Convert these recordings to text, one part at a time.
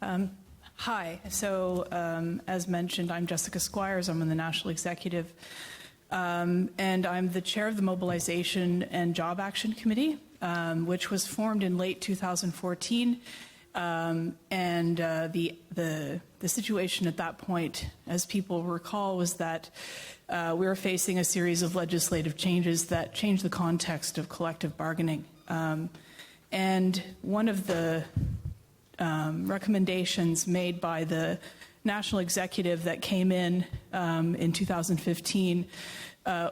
Hi. So, as mentioned, I'm Jessica Squires. I'm on the National Executive, and I'm the chair of the Mobilization and Job Action Committee, which was formed in late 2014. The situation at that point, as people recall, was that we were facing a series of legislative changes that changed the context of collective bargaining. And one of the recommendations made by the National Executive that came in 2015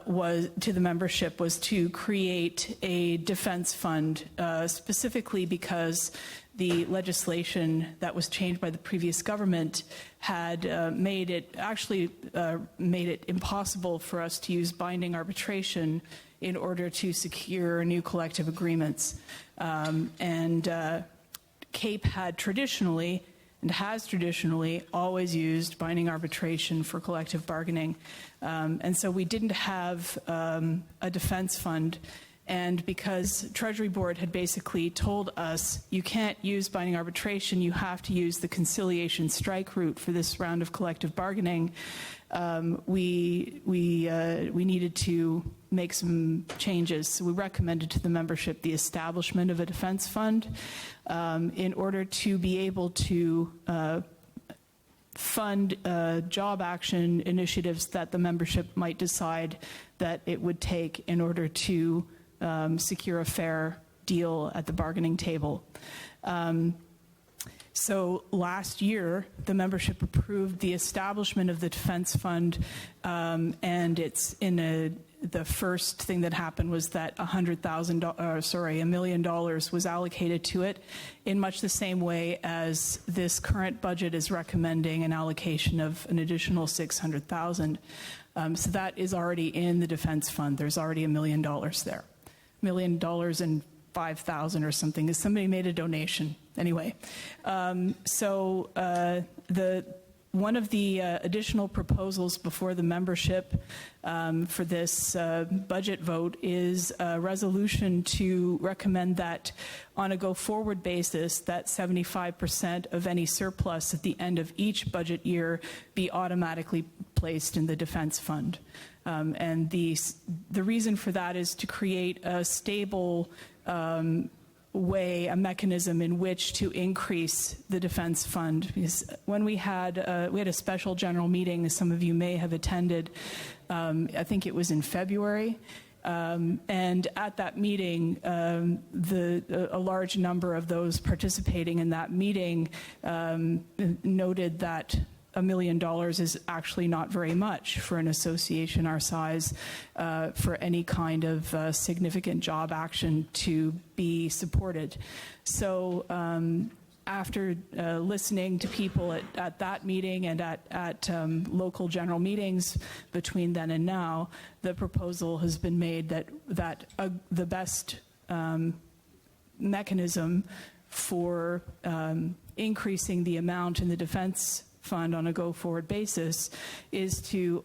was to the membership was to create a defense fund, specifically because the legislation that was changed by the previous government had made it impossible for us to use binding arbitration in order to secure new collective agreements. CAPE had traditionally and has traditionally always used binding arbitration for collective bargaining. And so we didn't have a defense fund. And because Treasury Board had basically told us, you can't use binding arbitration, you have to use the conciliation strike route for this round of collective bargaining, we needed to make some changes. So we recommended to the membership the establishment of a defense fund in order to be able to fund job action initiatives that the membership might decide that it would take in order to secure a fair deal at the bargaining table. So last year, the membership approved the establishment of the defense fund, and it's in the first thing that happened was that $1 million was allocated to it in much the same way as this current budget is recommending an allocation of an additional $600,000. So that is already in the defense fund. There's already $1 million there. $1 million and 5,000 or something. Somebody made a donation. Anyway, one of the additional proposals before the membership for this budget vote is a resolution to recommend that on a go-forward basis that 75% of any surplus at the end of each budget year be automatically placed in the defense fund. And the reason for that is to create a stable a mechanism in which to increase the defense fund. Because when we had a special general meeting, as some of you may have attended, I think it was in February, and at that meeting, a large number of those participating in that meeting noted that $1 million is actually not very much for an association our size for any kind of significant job action to be supported. So after listening to people at that meeting and at local general meetings between then and now, the proposal has been made that the best mechanism for increasing the amount in the defense fund on a go-forward basis is to,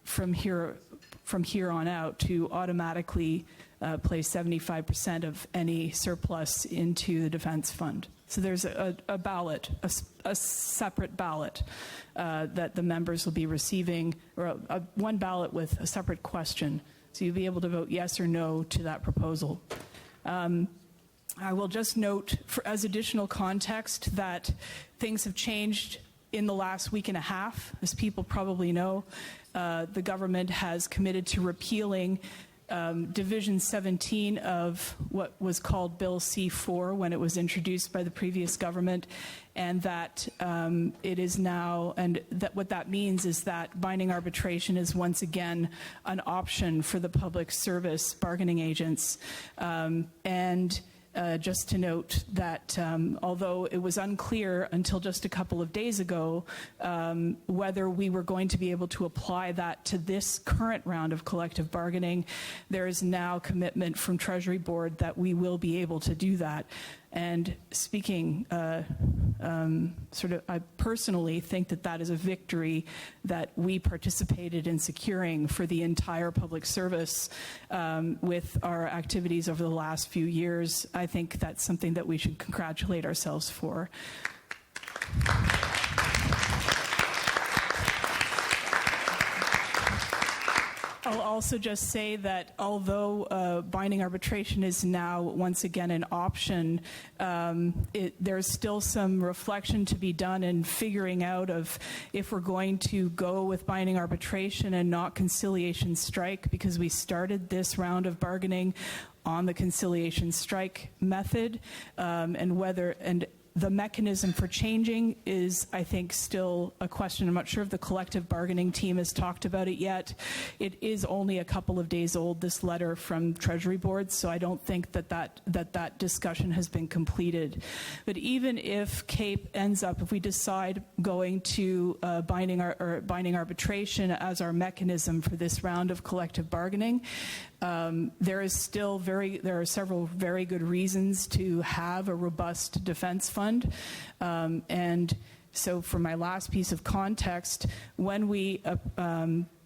from here on out, to automatically place 75% of any surplus into the defense fund. So there's a ballot, a separate ballot that the members will be receiving, or one ballot with a separate question. So you'll be able to vote yes or no to that proposal. I will just note, as additional context, that things have changed in the last week and a half. As people probably know, the government has committed to repealing Division 17 of what was called Bill C-4 when it was introduced by the previous government, and that it is now, and that what that means is that binding arbitration is once again an option for the public service bargaining agents. Just to note that although it was unclear until just a couple of days ago whether we were going to be able to apply that to this current round of collective bargaining, there is now commitment from Treasury Board that we will be able to do that. And speaking I personally think that is a victory that we participated in securing for the entire public service with our activities over the last few years. I think that's something that we should congratulate ourselves for. I'll also just say that although binding arbitration is now once again an option, there's still some reflection to be done in figuring out of if we're going to go with binding arbitration and not conciliation strike, because we started this round of bargaining on the conciliation strike method, and the mechanism for changing is, I think, still a question. I'm not sure if the collective bargaining team has talked about it yet. It is only a couple of days old, this letter from Treasury Board, so I don't think that discussion has been completed. But even if CAPE ends up, if we decide going to binding arbitration as our mechanism for this round of collective bargaining, there are several very good reasons to have a robust defense fund. And so for my last piece of context, when we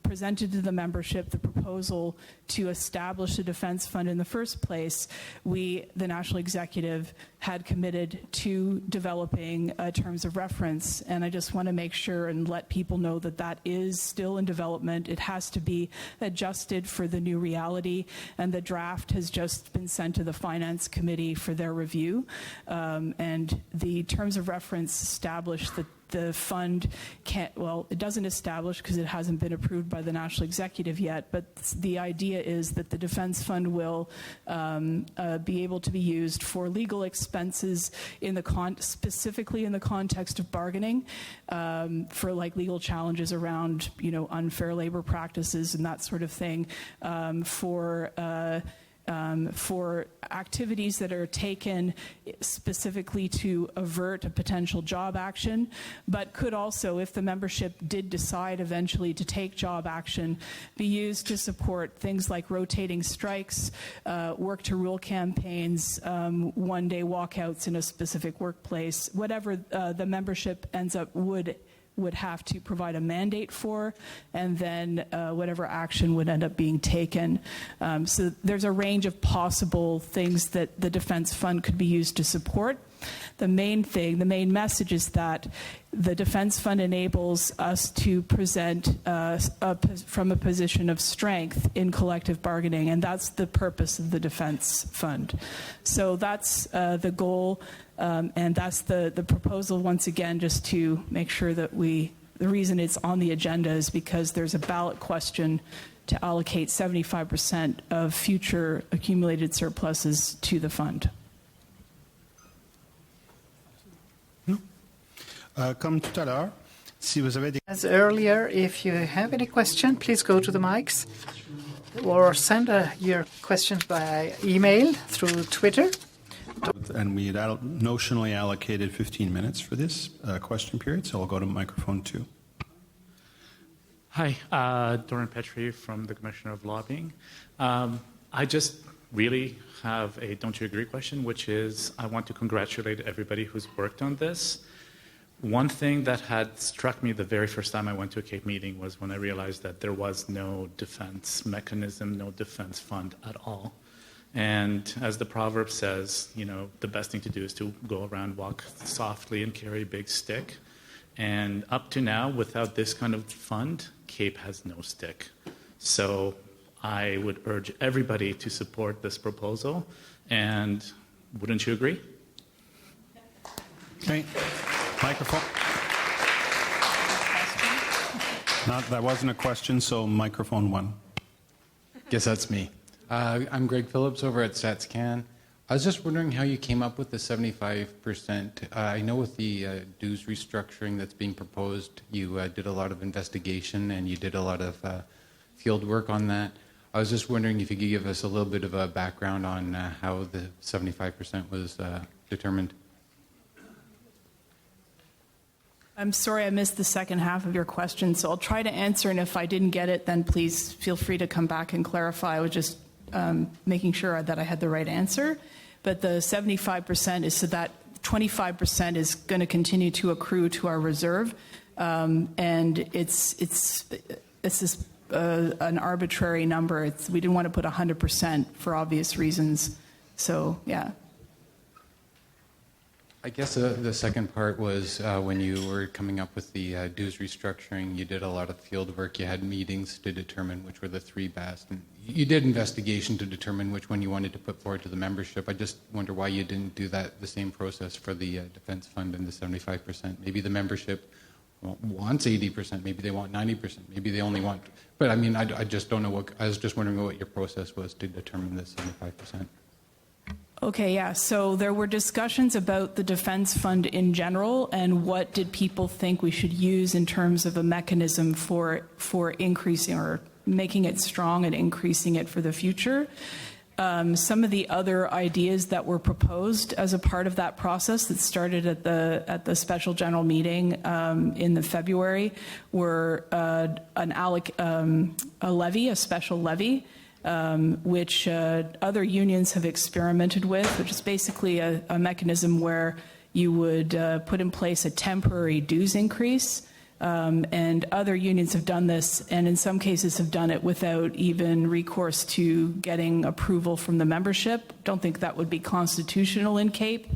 presented to the membership the proposal to establish a defense fund in the first place, the National Executive, had committed to developing terms of reference. And I just want to make sure and let people know that that is still in development. It has to be adjusted for the new reality, and the draft has just been sent to the Finance Committee for their review. And the terms of reference establish that the fund it doesn't establish because it hasn't been approved by the National Executive yet, but the idea is that the defense fund will be able to be used for legal expenses specifically in the context of bargaining, for like legal challenges around, unfair labor practices and that sort of thing, for activities that are taken specifically to avert a potential job action, but could also, if the membership did decide eventually to take job action, be used to support things like rotating strikes, work to rule campaigns, one-day walkouts in a specific workplace, whatever the membership ends up would have to provide a mandate for, and then whatever action would end up being taken. So there's a range of possible things that the defense fund could be used to support. The main message is that the defense fund enables us to present from a position of strength in collective bargaining, and that's the purpose of the defense fund. So that's the goal, and that's the proposal, once again, just to make sure that the reason it's on the agenda is because there's a ballot question to allocate 75% of future accumulated surpluses to the fund. Comme tout à l'heure, si vous avez des... As earlier, if you have any question, please go to the mics or send your questions by email through Twitter. And we had notionally allocated 15 minutes for this question period, so I'll go to microphone 2. Hi, Doran Petrie from the Commissioner of Lobbying. I just really have a don't you agree question, which is I want to congratulate everybody who's worked on this. One thing that had struck me the very first time I went to a CAPE meeting was when I realized that there was no defense mechanism, no defense fund at all. And as the proverb says, the best thing to do is to go around, walk softly, and carry a big stick. And up to now, without this kind of fund, CAPE has no stick. So I would urge everybody to support this proposal. And wouldn't you agree? Okay. Microphone. That wasn't a question, so microphone 1. Guess that's me. I'm Greg Phillips over at StatsCan. I was just wondering how you came up with the 75%. I know with the dues restructuring that's being proposed, you did a lot of investigation and you did a lot of field work on that. I was just wondering if you could give us a little bit of a background on how the 75% was determined. I'm sorry I missed the second half of your question, so I'll try to answer, and if I didn't get it, then please feel free to come back and clarify. I was just making sure that I had the right answer. But the 75% is so that 25% is going to continue to accrue to our reserve, and it's just an arbitrary number. We didn't want to put 100% for obvious reasons. So, yeah. I guess the second part was when you were coming up with the dues restructuring, you did a lot of field work. You had meetings to determine which were the three best. And you did investigation to determine which one you wanted to put forward to the membership. I just wonder why you didn't do the same process for the defense fund and the 75%. Maybe the membership wants 80%. Maybe they want 90%. Maybe they only want... But I mean, I just don't know what... I was just wondering what your process was to determine the 75%. Okay, yeah. So there were discussions about the defense fund in general and what did people think we should use in terms of a mechanism for increasing or making it strong and increasing it for the future. Some of the other ideas that were proposed as a part of that process that started at the special general meeting in the February were a levy, a special levy, which other unions have experimented with, which is basically a mechanism where you would put in place a temporary dues increase. And other unions have done this, and in some cases have done it without even recourse to getting approval from the membership. Don't think that would be constitutional in CAPE.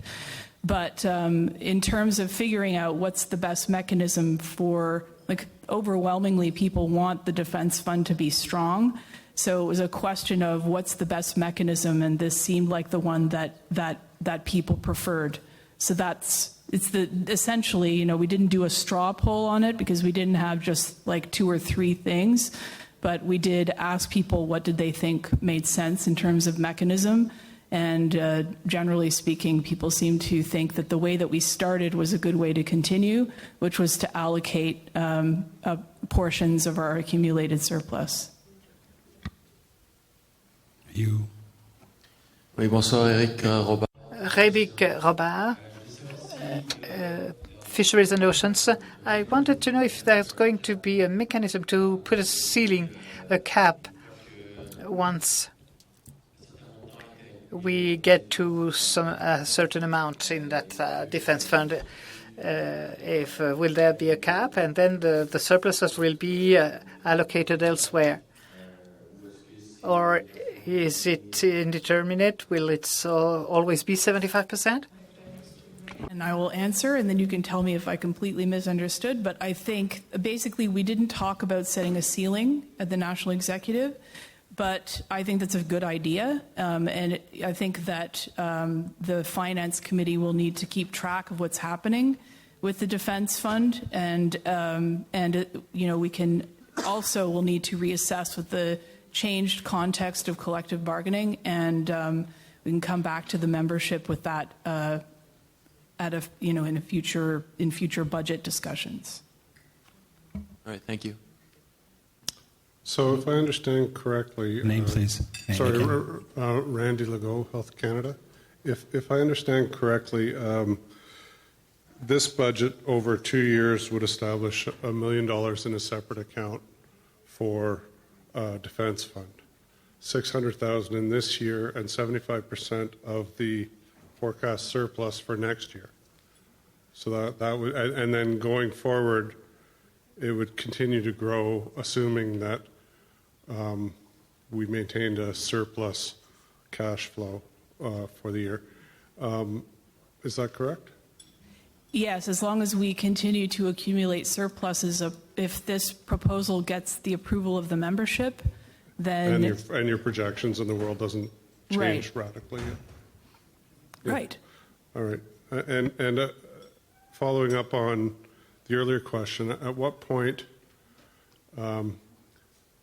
But in terms of figuring out what's the best mechanism for, like, overwhelmingly people want the defense fund to be strong. So it was a question of what's the best mechanism, and this seemed like the one that people preferred. So essentially, you know, we didn't do a straw poll on it because we didn't have just like 2 or 3 things, but we did ask people what did they think made sense in terms of mechanism. And generally speaking, people seem to think that the way that we started was a good way to continue, which was to allocate portions of our accumulated surplus. You. Oui, bonsoir, Eric Robert. Rebik Robert, Fisheries and Oceans. I wanted to know if there's going to be a mechanism to put a ceiling, a cap, once we get to a certain amount in that defense fund. Will there be a cap, and then the surpluses will be allocated elsewhere? Or is it indeterminate? Will it always be 75%? And I will answer, and then you can tell me if I completely misunderstood. But I think basically we didn't talk about setting a ceiling at the National Executive, but I think that's a good idea. And I think that the Finance Committee will need to keep track of what's happening with the Defence Fund. And you know, we can also will need to reassess with the changed context of collective bargaining, and we can come back to the membership with that in future budget discussions. All right, thank you. So if I understand correctly... Name, please. Name sorry, again. Randy Legault, Health Canada. If I understand correctly, this budget over 2 years would establish $1 million in a separate account for defense fund, 600,000 in this year, and 75% of the forecast surplus for next year. So that would, and then going forward, it would continue to grow, assuming that we maintained a surplus cash flow for the year. Is that correct? Yes, as long as we continue to accumulate surpluses. If this proposal gets the approval of the membership, then... And your projections in the world doesn't change radically. Yeah. Right. All right. And following up on the earlier question, at what point,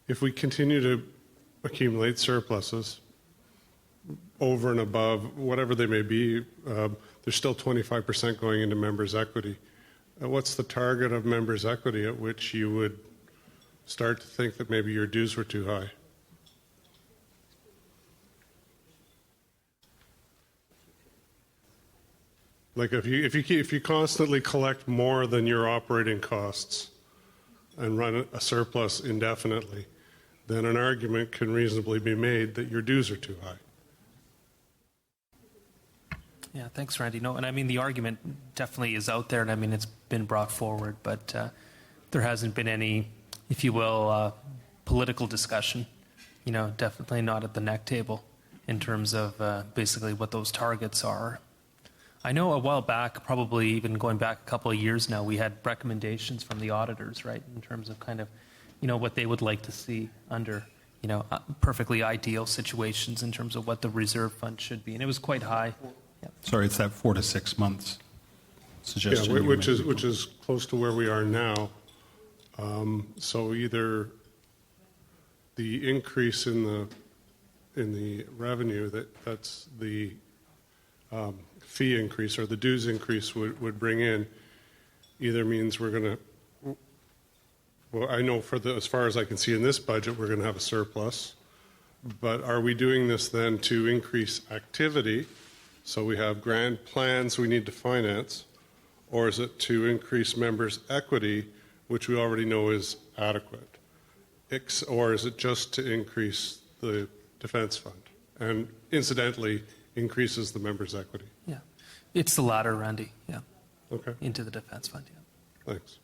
if we continue to accumulate surpluses over and above whatever they may be, there's still 25% going into members' equity. What's the target of members' equity at which you would start to think that maybe your dues were too high? Like if you constantly collect more than your operating costs and run a surplus indefinitely, then an argument can reasonably be made that your dues are too high. Yeah, thanks, Randy. No, and I mean, the argument definitely is out there, and I mean, it's been brought forward, but there hasn't been any, if you will, political discussion, you know, definitely not at the neck table in terms of basically what those targets are. I know a while back, probably even going back a couple of years now, we had recommendations from the auditors, right, in terms of kind of, what they would like to see under, perfectly ideal situations in terms of what the reserve fund should be, and it was quite high. Yeah. Sorry, it's that 4 to 6 months Yeah, suggestion. you which made. is close to where we are now. So either the increase in the revenue that's the fee increase or the dues increase would bring in either means we're going to, well, I know as far as I can see in this budget, we're going to have a surplus. But are we doing this then to increase activity? So we have grand plans we need to finance, or is it to increase members' equity, which we already know is adequate? Or is it just to increase the defense fund and incidentally increases the members' equity? Yeah. It's the latter, Randy. Yeah. Okay, Into the defense fund. Yeah. thanks.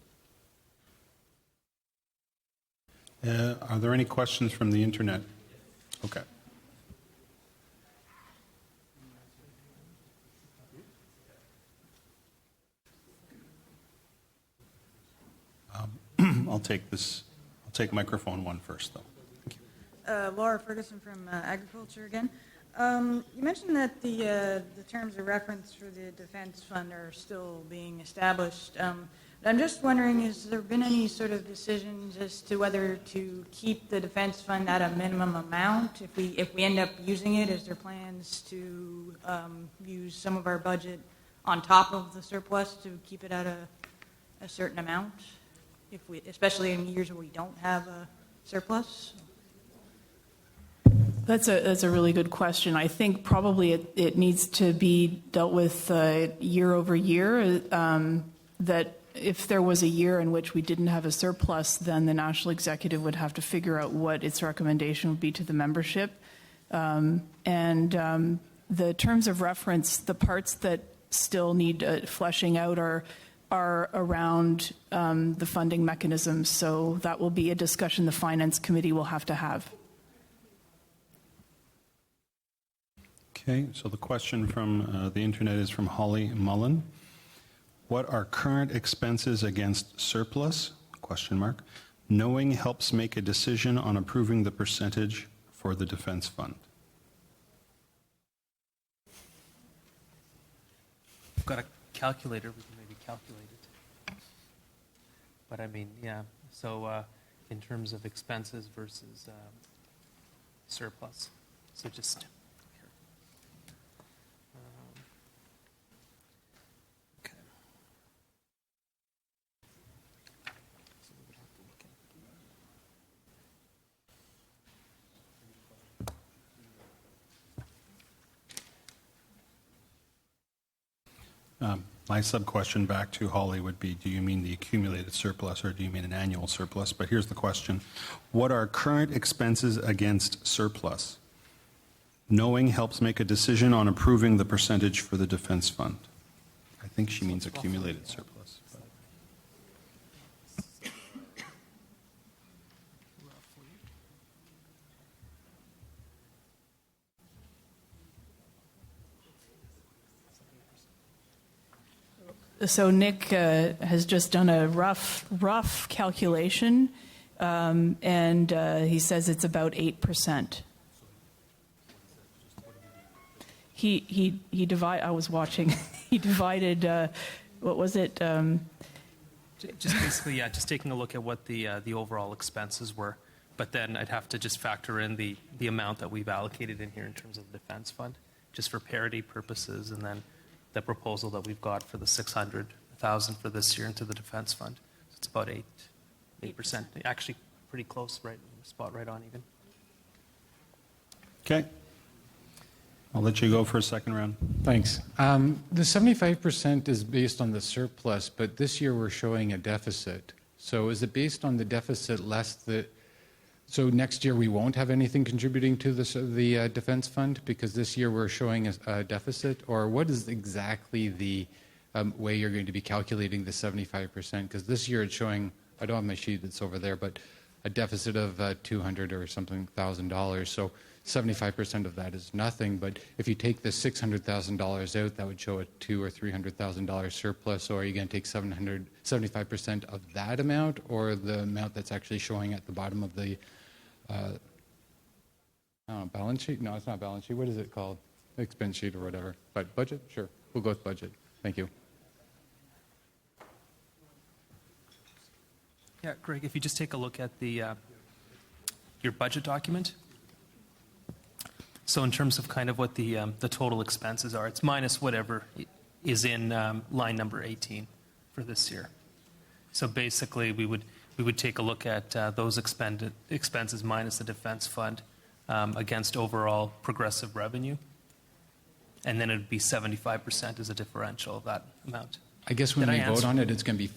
Are there any questions from the internet? Okay. I'll take microphone 1 first, though. Thank you. Laura Ferguson from Agriculture again. You mentioned that the terms of reference for the defense fund are still being established. I'm just wondering, has there been any sort of decisions as to whether to keep the defense fund at a minimum amount? If we end up using it, is there plans to use some of our budget on top of the surplus to keep it at a certain amount? Especially in years where we don't have a surplus? That's a really good question. I think probably it needs to be dealt with year over year. That if there was a year in which we didn't have a surplus, then the national executive would have to figure out what its recommendation would be to the membership. And the terms of reference, the parts that still need fleshing out are around the funding mechanisms. So that will be a discussion the Finance Committee will have to have. Okay, so the question from the internet is from Holly Mullen. What are current expenses against surplus? Question mark. Knowing helps make a decision on approving the percentage for the defense fund. We've got a calculator. We can maybe calculate it. But I mean, yeah. So in terms of expenses versus surplus. So just... My sub-question back to Holly would be, do you mean the accumulated surplus or do you mean an annual surplus? But here's the question. What are current expenses against surplus? Knowing helps make a decision on approving the percentage for the defense fund. I think she means accumulated surplus. So Nick has just done a rough calculation, and he says it's about 8%. I was watching. He divided. What was it? Just basically, yeah, just taking a look at what the overall expenses were, but then I'd have to just factor in the amount that we've allocated in here in terms of the defense fund, just for parity purposes, and then the proposal that we've got for the $600,000 for this year into the defense fund. So it's about 8%. Actually, pretty close, right? Spot right on even. Okay. I'll let you go for a second round. Thanks. The 75% is based on the surplus, but this year we're showing a deficit. So is it based on the deficit less the... So next year we won't have anything contributing to the defense fund because this year we're showing a deficit? Or what is exactly the way you're going to be calculating the 75%? Because this year it's showing, I don't have my sheet that's over there, but a deficit of $200 or something $1,000. So 75% of that is nothing. But if you take the $600,000 out, that would show a $200,000 or $300,000 surplus. So are you going to take 75% of that amount, or the amount that's actually showing at the bottom of the I don't know, balance sheet? No, it's not balance sheet. What is it called? Expense sheet or whatever. But budget? Sure. We'll go with budget. Thank you. Yeah, Greg, if you just take a look at the your budget document. So in terms of kind of what the total expenses are, it's minus whatever is in line number 18 for this year. So basically, we would take a look at those expenses minus the defense fund against overall progressive revenue, and then it would be 75% as a differential of that amount. I guess when Did we I vote answer? on it, it's going to be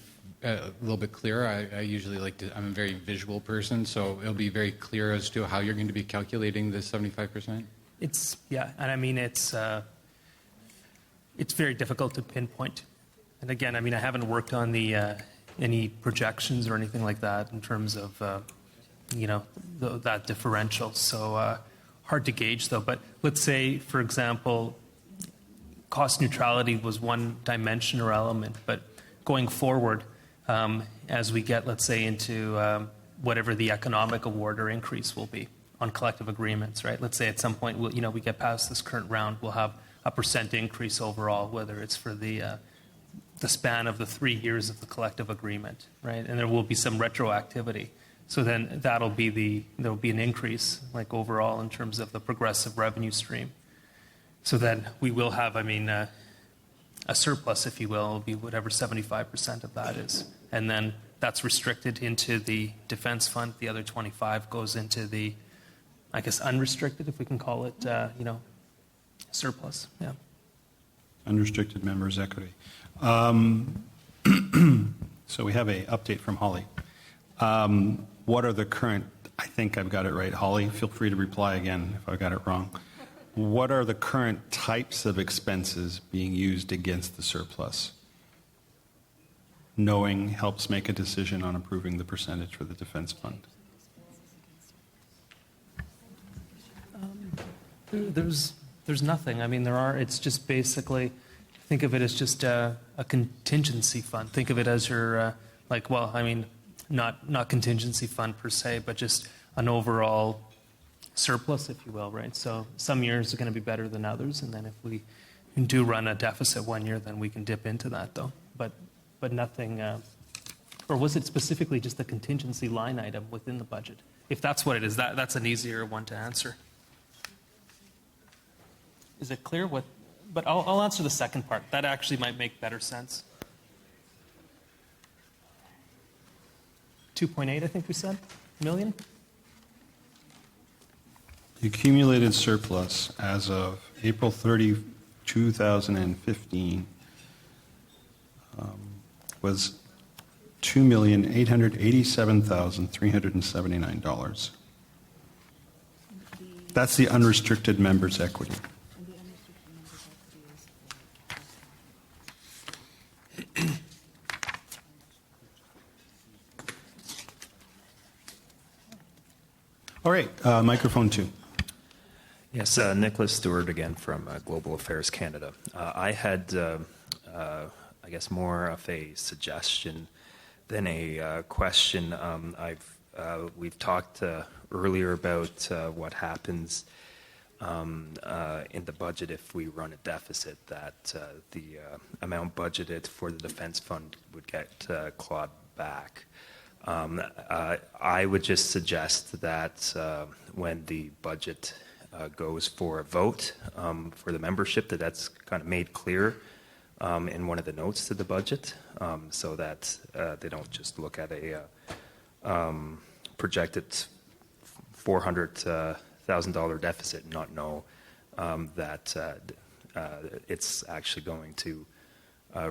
a little bit clearer. I usually like to, I'm a very visual person, so it'll be very clear as to how you're going to be calculating the 75%. It's, yeah, and I mean, it's very difficult to pinpoint. And again, I mean, I haven't worked on the any projections or anything like that in terms of, that differential. So hard to gauge, though. But let's say, for example, cost neutrality was one dimension or element. But going forward, as we get, let's say, into whatever the economic award or increase will be on collective agreements, right? Let's say at some point, we get past this current round, we'll have a % increase overall, whether it's for the span of the 3 years of the collective agreement, right? And there will be some retroactivity. So then there'll be an increase, like overall, in terms of the progressive revenue stream. So then we will have, a surplus, if you will. It'll be whatever 75% of that is. And then that's restricted into the defense fund. The other 25 goes into the, I guess, unrestricted, if we can call it, surplus. Yeah. Unrestricted members' equity. So we have an update from Holly. What are the current, I think I've got it right. Holly, feel free to reply again if I got it wrong. What are the current types of expenses being used against the surplus? Knowing helps make a decision on approving the percentage for the defense fund. There's nothing. I mean, it's just basically, think of it as just a contingency fund. Think of it as your, not contingency fund per se, but just an overall surplus, if you will, right? So some years are going to be better than others, and then if we do run a deficit one year, then we can dip into that, though. But nothing, or was it specifically just the contingency line item within the budget? If that's what it is, that's an easier one to answer. Is it clear what? But I'll answer the second part. That actually might make better sense. 2.8, I think we said, million? The accumulated surplus as of April 30, 2015 was $2,887,379. That's the unrestricted members' equity. All right, microphone 2. Yes, Nicholas Stewart again from Global Affairs Canada. I had, I guess, more of a suggestion than a question. We've talked earlier about what happens in the budget if we run a deficit, that the amount budgeted for the defense fund would get clawed back. I would just suggest that when the budget goes for a vote for the membership, that's kind of made clear in one of the notes to the budget, so that they don't just look at a projected $400,000 deficit and not know that it's actually going to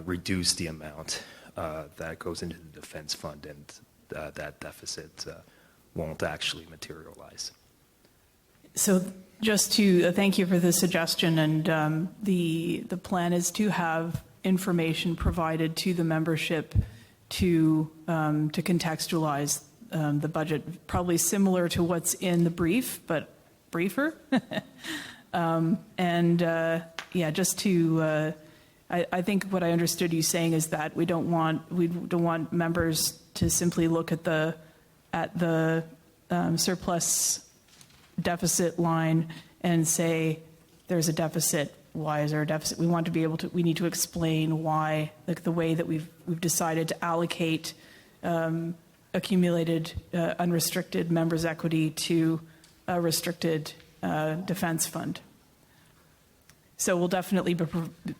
reduce the amount that goes into the defense fund, and that deficit won't actually materialize. So just to thank you for the suggestion, and the plan is to have information provided to the membership to contextualize the budget, probably similar to what's in the brief, but briefer. Just to, I think what I understood you saying is that we don't want members to simply look at the surplus deficit line and say there's a deficit. Why is there a deficit? We want to be able to. We need to explain why, like the way that we've decided to allocate accumulated unrestricted members' equity to a restricted defense fund. So we'll definitely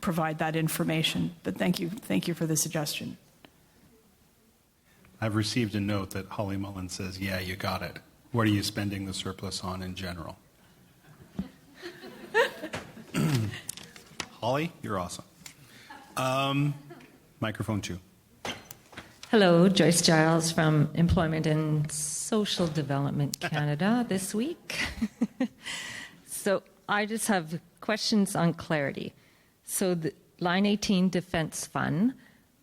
provide that information. But thank you for the suggestion. I've received a note that Holly Mullen says, "Yeah, you got it. What are you spending the surplus on in general?" Holly, you're awesome. Microphone 2. Hello, Joyce Giles from Employment and Social Development Canada this week. So I just have questions on clarity. So the line 18 Defense Fund,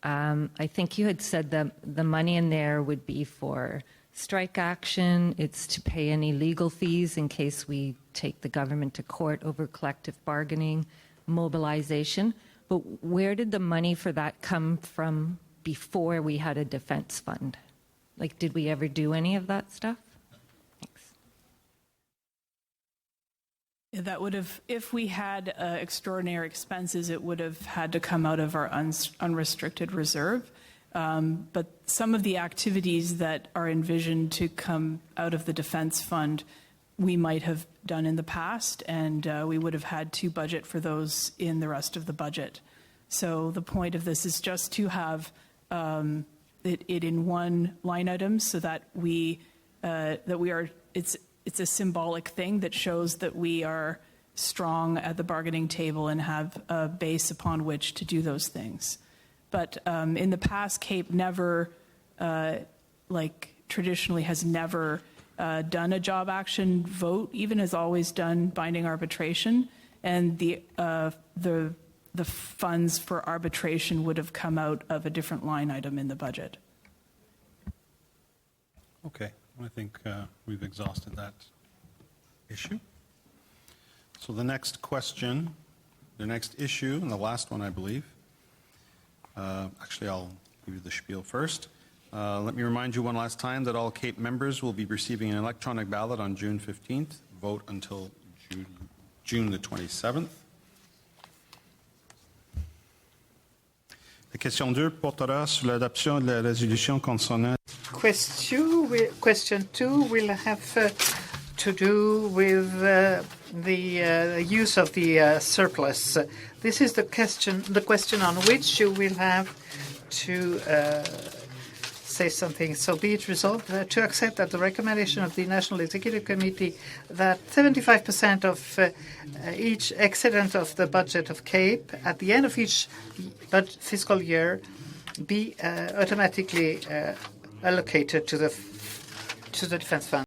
I think you had said that the money in there would be for strike action. It's to pay any legal fees in case we take the government to court over collective bargaining, mobilization. But where did the money for that come from before we had a defense fund? Like, did we ever do any of that stuff? Thanks. Yeah, that would have, if we had extraordinary expenses, it would have had to come out of our unrestricted reserve. But some of the activities that are envisioned to come out of the defense fund, we might have done in the past, and we would have had to budget for those in the rest of the budget. So the point of this is just to have it in one line item, so that we are. It's a symbolic thing that shows that we are strong at the bargaining table and have a base upon which to do those things. But in the past, CAPE never, traditionally has never done a job action vote, even has always done binding arbitration, and the funds for arbitration would have come out of a different line item in the budget. Okay, I think we've exhausted that issue. So the next question, the next issue, and the last one, I believe. Actually, I'll give you the spiel first. Let me remind you one last time that all CAPE members will be receiving an electronic ballot on June 15th. Vote until June the 27th. La question 2 portera sur l'adoption de la résolution concernant. Question 2 will have to do with the use of the surplus. This is the question on which you will have to say something. So be it resolved to accept that the recommendation of the National Executive Committee that 75% of each excedent of the budget of CAPE at the end of each fiscal year be automatically allocated to the defense fund.